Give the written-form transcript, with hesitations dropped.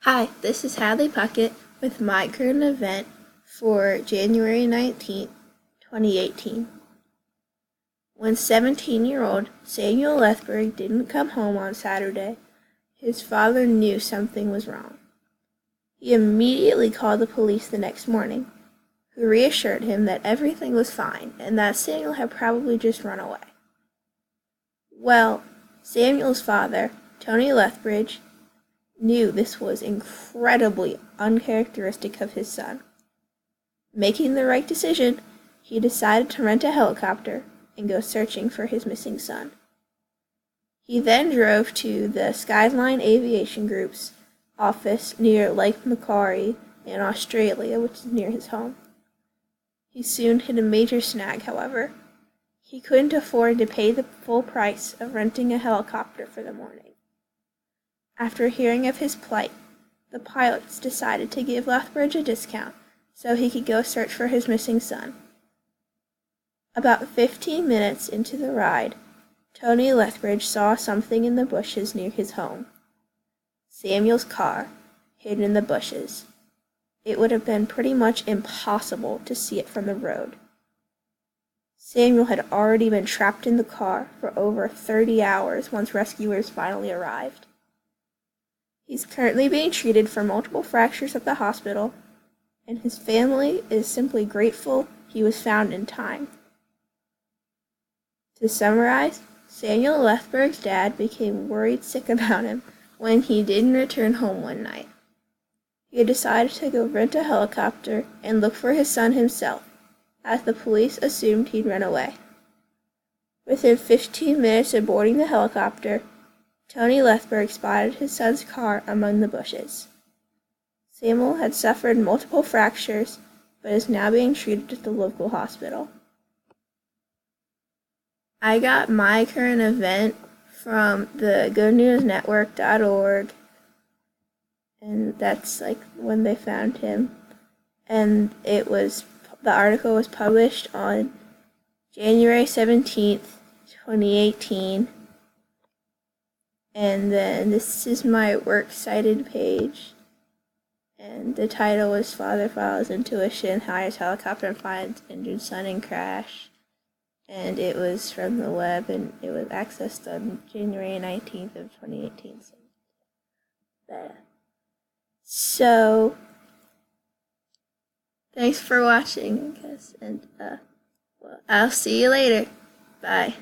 Hi, this is Hadley Puckett with my current event for January 19th, 2018. When 17-year-old Samuel Lethbridge didn't come home on Saturday, his father knew something was wrong. He immediately called the police the next morning, who reassured him that everything was fine and that Samuel had probably just run away. Well, Samuel's father, Tony Lethbridge, knew this was incredibly uncharacteristic of his son. Making the right decision, he decided to rent a helicopter and go searching for his missing son. He then drove to the Skyline Aviation Group's office near Lake Macquarie in Australia, which is near his home. He soon hit a major snag, however. He couldn't afford to pay the full price of renting a helicopter for the morning. After hearing of his plight, the pilots decided to give Lethbridge a discount so he could go search for his missing son. About 15 minutes into the ride, Tony Lethbridge saw something in the bushes near his home. Samuel's car, hidden in the bushes. It would have been pretty much impossible to see it from the road. Samuel had already been trapped in the car for over 30 hours once rescuers finally arrived. He's currently being treated for multiple fractures at the hospital, and his family is simply grateful he was found in time. To summarize, Samuel Lethbridge's dad became worried sick about him when he didn't return home one night. He decided to go rent a helicopter and look for his son himself, as the police assumed he'd run away. Within 15 minutes of boarding the helicopter, Tony Lethbridge spotted his son's car among the bushes. Samuel had suffered multiple fractures, but is now being treated at the local hospital. I got my current event from the goodnewsnetwork.org, and that's when they found him. And the article was published on January 17th, 2018. And then this is my works cited page. And the title was Father Follows Intuition, Hires Helicopter and Finds Injured Son in Crash. And it was from the web, and it was accessed on January 19th of 2018. So thanks for watching, I guess. And I'll see you later. Bye.